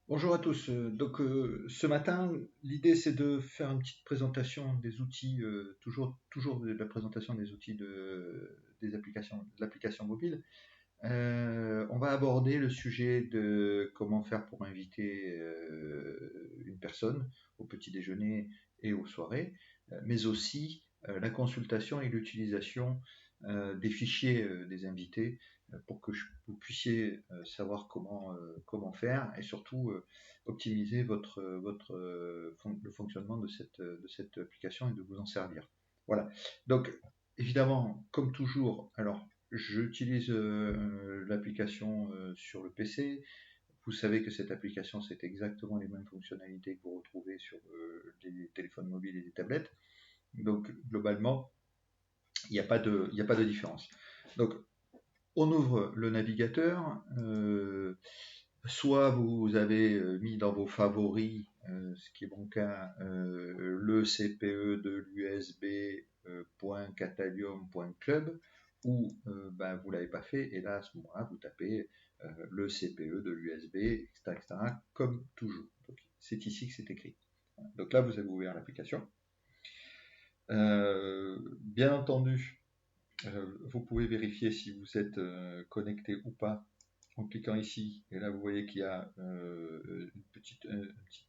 Bonjour à tous. Ce matin, l'idée c'est de faire une petite présentation des outils, toujours de la présentation des outils des applications, de l'application mobile. On va aborder le sujet de comment faire pour inviter une personne au petit déjeuner et aux soirées, mais aussi la consultation et l'utilisation des fichiers des invités pour que vous puissiez savoir comment faire et surtout optimiser le fonctionnement de cette application et de vous en servir. Voilà. Donc, évidemment, comme toujours, alors j'utilise l'application sur le PC. Vous savez que cette application, c'est exactement les mêmes fonctionnalités que vous retrouvez sur les téléphones mobiles et les tablettes. Donc, globalement, il n'y a pas de différence. Donc, on ouvre le navigateur. Soit vous avez mis dans vos favoris, ce qui est mon cas, le CPE de l'USB.catalium.club, ou vous ne l'avez pas fait, et là à ce moment-là vous tapez le CPE de l'USB, etc., etc., comme toujours. C'est ici que c'est écrit. Donc là vous avez ouvert l'application. Bien entendu, vous pouvez vérifier si vous êtes connecté ou pas en cliquant ici. Et là, vous voyez qu'il y a une petite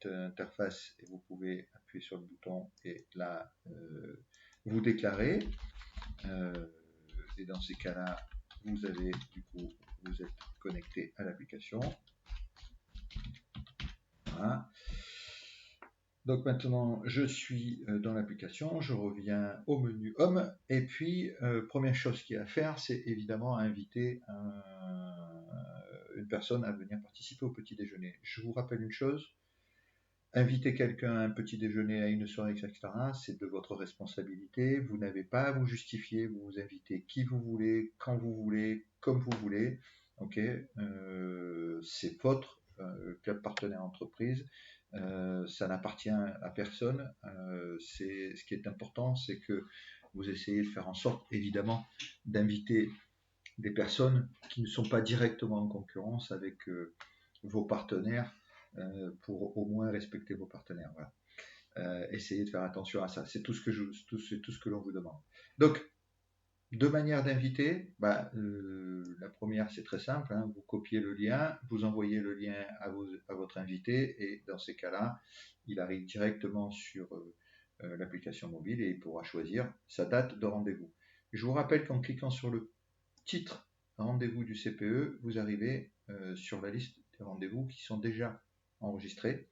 interface et vous pouvez appuyer sur le bouton et là, vous déclarer. Et dans ces cas-là, vous êtes connecté à l'application. Voilà. Donc maintenant, je suis dans l'application, je reviens au menu Home, et puis première chose qu'il y a à faire, c'est évidemment inviter une personne à venir participer au petit déjeuner. Je vous rappelle une chose, inviter quelqu'un à un petit déjeuner, à une soirée, etc., c'est de votre responsabilité, vous n'avez pas à vous justifier, vous invitez qui vous voulez, quand vous voulez, comme vous voulez, ok, c'est votre club partenaire entreprise. Ça n'appartient à personne. Ce qui est important, c'est que vous essayez de faire en sorte, évidemment, d'inviter des personnes qui ne sont pas directement en concurrence avec vos partenaires pour au moins respecter vos partenaires. Voilà. Essayez de faire attention à ça. C'est tout ce que l'on vous demande. Donc, deux manières d'inviter. La première, c'est très simple. Hein, vous copiez le lien, vous envoyez le lien à votre invité et dans ces cas-là, il arrive directement sur l'application mobile et il pourra choisir sa date de rendez-vous. Je vous rappelle qu'en cliquant sur le titre rendez-vous du CPE, vous arrivez sur la liste des rendez-vous qui sont déjà enregistrés.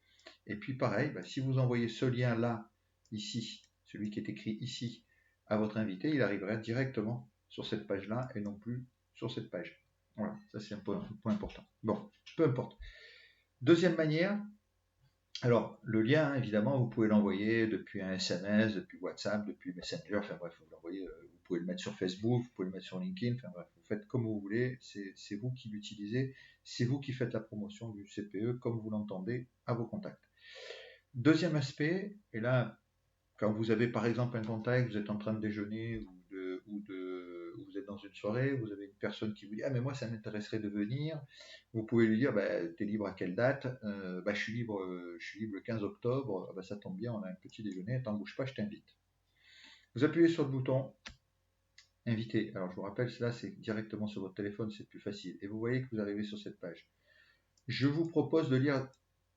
Et puis pareil, si vous envoyez ce lien-là, ici, celui qui est écrit ici, à votre invité, il arrivera directement sur cette page-là et non plus sur cette page. Voilà, ça c'est un point important. Bon, peu importe. Deuxième manière, alors le lien, évidemment, vous pouvez l'envoyer depuis un SMS, depuis WhatsApp, depuis Messenger, enfin bref, vous l'envoyez, vous pouvez le mettre sur Facebook, vous pouvez le mettre sur LinkedIn, enfin bref, vous faites comme vous voulez, c'est vous qui l'utilisez, c'est vous qui faites la promotion du CPE comme vous l'entendez à vos contacts. Deuxième aspect, et là, quand vous avez par exemple un contact, vous êtes en train de déjeuner ou vous êtes dans une soirée, vous avez une personne qui vous dit ah mais moi ça m'intéresserait de venir, vous pouvez lui dire t'es libre à quelle date, je suis libre le 15 octobre, ça tombe bien, on a un petit déjeuner, t'en bouge pas, je t'invite. Vous appuyez sur le bouton inviter. Alors je vous rappelle, cela c'est directement sur votre téléphone, c'est plus facile. Et vous voyez que vous arrivez sur cette page. Je vous propose de lire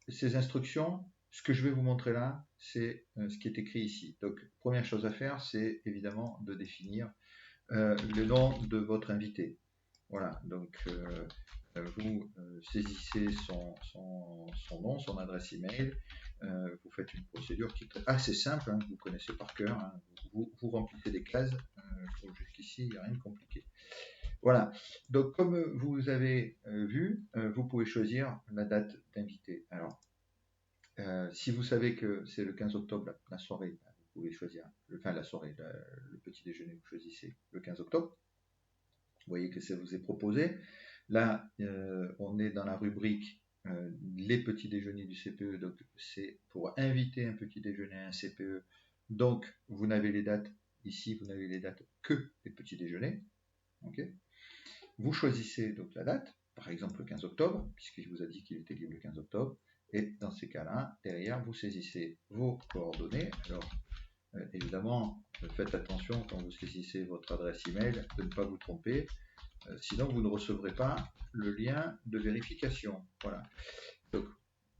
ces instructions. Ce que je vais vous montrer là, c'est ce qui est écrit ici. Donc, première chose à faire, c'est évidemment de définir le nom de votre invité. Voilà, donc vous saisissez son nom, son adresse email, vous faites une procédure qui est assez simple, hein, vous connaissez par cœur, hein, vous remplissez des cases, jusqu'ici il n'y a rien de compliqué. Voilà, donc comme vous avez vu, vous pouvez choisir la date d'invité. Alors, si vous savez que c'est le 15 octobre, la soirée, vous pouvez choisir, la soirée, le petit déjeuner, vous choisissez le 15 octobre. Vous voyez que ça vous est proposé. Là, on est dans la rubrique les petits déjeuners du CPE, donc c'est pour inviter un petit déjeuner à un CPE. Donc, vous n'avez les dates, ici, vous n'avez les dates que des petits déjeuners. Okay. Vous choisissez donc la date, par exemple le 15 octobre, puisqu'il vous a dit qu'il était libre le 15 octobre. cas-là, derrière, vous saisissez vos coordonnées. Alors, évidemment, faites attention quand vous saisissez votre adresse email de ne pas vous tromper, sinon vous ne recevrez pas le lien de vérification. Voilà. Donc,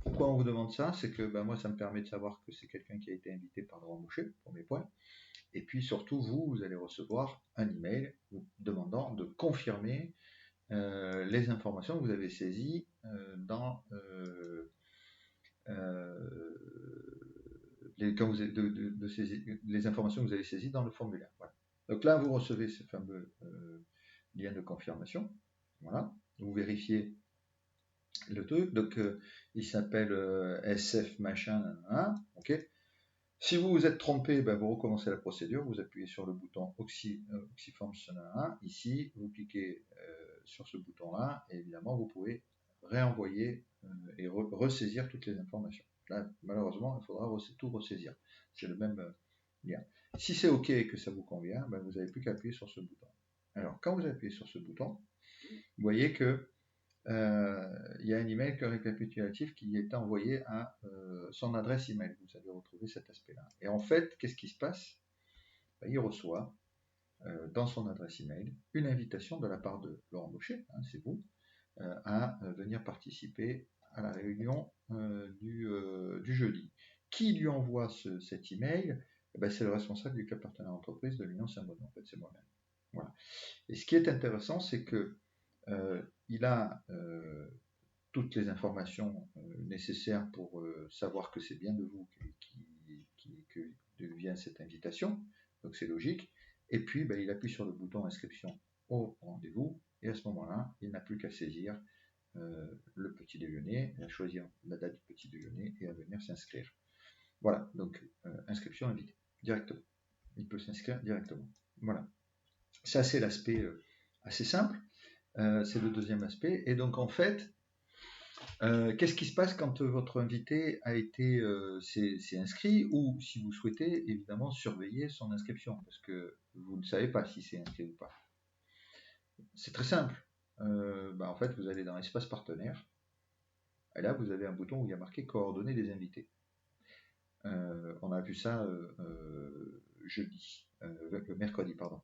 pourquoi on vous demande ça? C'est que moi, ça me permet de savoir que c'est quelqu'un qui a été invité par le rembauché, premier point. Et puis surtout, vous allez recevoir un email vous demandant de confirmer les informations que vous avez saisies dans les informations que vous avez saisies dans le formulaire. Voilà. Donc là, vous recevez ce fameux lien de confirmation. Voilà. Vous vérifiez le truc. Donc, il s'appelle SF machin. OK. Si vous vous êtes trompé, vous recommencez la procédure. Vous appuyez sur le bouton Oxyforms 1. Ici, vous cliquez sur ce bouton-là. Et évidemment, vous pouvez réenvoyer et ressaisir toutes les informations. Là, malheureusement, il faudra tout ressaisir. C'est le même lien. Si c'est OK et que ça vous convient, vous n'avez plus qu'à appuyer sur ce bouton. Alors, quand vous appuyez sur ce bouton, vous voyez que il y a un email récapitulatif qui est envoyé à son adresse email. Vous allez retrouver cet aspect-là. Et en fait, qu'est-ce qui se passe? Il reçoit dans son adresse email une invitation de la part de Laurent Baucher, c'est vous, à venir participer à la réunion du jeudi. Qui lui envoie cet email? C'est le responsable du club partenaire entreprise de l'Union Saint-Benoît. En fait, c'est moi-même. Voilà. Et ce qui est intéressant, c'est que il a toutes les informations nécessaires pour savoir que c'est bien de vous que vient cette invitation, donc c'est logique. Et puis, il appuie sur le bouton inscription au rendez-vous, et à ce moment-là, il n'a plus qu'à saisir le petit déjeuner, à choisir la date du petit déjeuner et à venir s'inscrire. Voilà, donc inscription invitée, directement. Il peut s'inscrire directement. Voilà. Ça, c'est l'aspect assez simple. C'est le deuxième aspect. Et donc, en fait, qu'est-ce qui se passe quand votre invité s'est inscrit, ou si vous souhaitez évidemment surveiller son inscription, parce que vous ne savez pas si c'est inscrit ou pas. C'est très simple. En fait, vous allez dans l'espace partenaire, et là vous avez un bouton où il y a marqué coordonnées des invités. On a vu ça mercredi, pardon.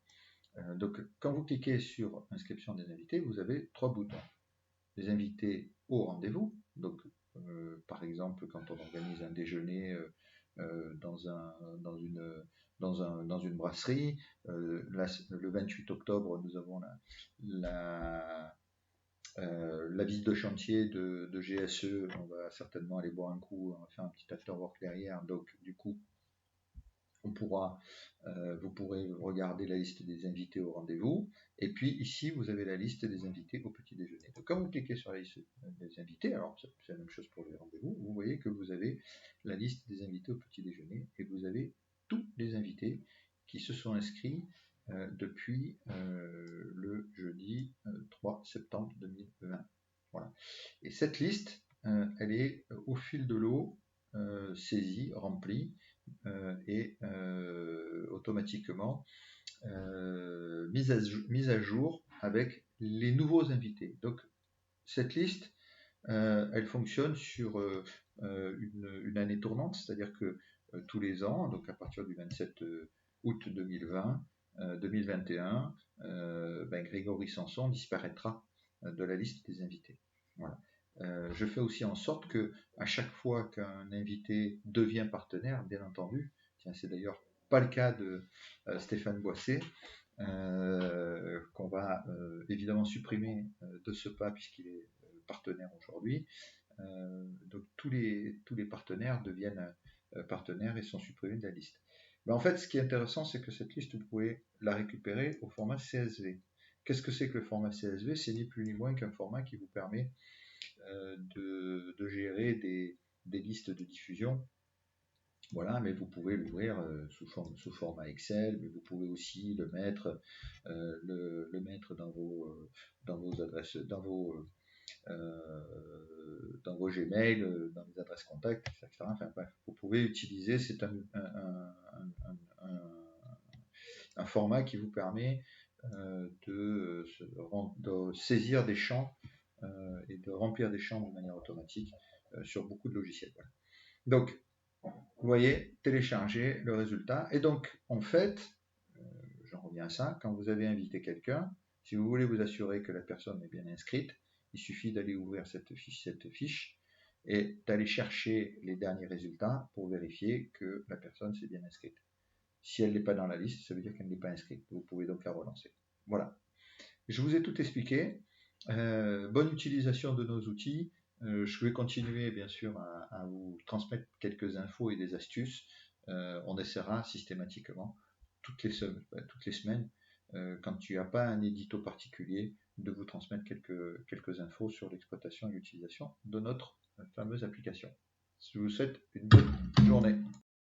Donc, quand vous cliquez sur inscription des invités, vous avez 3 boutons. Les invités au rendez-vous, donc par exemple quand on organise un déjeuner dans une brasserie, le 28 octobre nous avons la visite de chantier de GSE, on va certainement aller boire un coup, on va faire un petit after-work derrière, donc du coup vous pourrez regarder la liste des invités au rendez-vous, et puis ici vous avez la liste des invités au petit déjeuner. Donc quand vous cliquez sur la liste des invités, alors c'est la même chose pour les rendez-vous, vous voyez que vous avez la liste des invités au petit déjeuner, et vous avez tous les invités qui se sont inscrits depuis le jeudi 3 septembre 2020. Voilà. Et cette liste, elle est au fil de l'eau saisie, remplie, et automatiquement mise à jour avec les nouveaux invités. Donc cette liste, elle fonctionne sur une année tournante, c'est-à-dire que tous les ans, donc à partir du 27 août 2020, 2021, Grégory Sanson disparaîtra de la liste des invités. Voilà. Je fais aussi en sorte que à chaque fois qu'un invité devient partenaire, bien entendu, c'est d'ailleurs pas le cas de Stéphane Boisset, qu'on va évidemment supprimer de ce pas puisqu'il est partenaire aujourd'hui. Donc tous les partenaires deviennent partenaires et sont supprimés de la liste. En fait, ce qui est intéressant, c'est que cette liste, vous pouvez la récupérer au format CSV. Qu'est-ce que c'est que le format CSV? C'est ni plus ni moins qu'un format qui vous permet de gérer des listes de diffusion. Voilà, mais vous pouvez l'ouvrir sous format Excel, mais vous pouvez aussi le mettre dans vos adresses, dans vos Gmail, dans les adresses contacts, etc. Enfin bref, vous pouvez utiliser, c'est un format qui vous permet de saisir des champs et de remplir des champs de manière automatique sur beaucoup de logiciels. Voilà. Donc, vous voyez, télécharger le résultat. Et donc, en fait, j'en reviens à ça, quand vous avez invité quelqu'un, si vous voulez vous assurer que la personne est bien inscrite, il suffit d'aller ouvrir cette fiche et d'aller chercher les derniers résultats pour vérifier que la personne s'est bien inscrite. Si elle n'est pas dans la liste, ça veut dire qu'elle n'est pas inscrite. Vous pouvez donc la relancer. Voilà. Je vous ai tout expliqué. Bonne utilisation de nos outils. Je vais continuer bien sûr à vous transmettre quelques infos et des astuces. On essaiera systématiquement toutes les semaines, quand tu n'as pas un édito particulier, de vous transmettre quelques infos sur l'exploitation et l'utilisation de notre fameuse application. Je vous souhaite une bonne journée.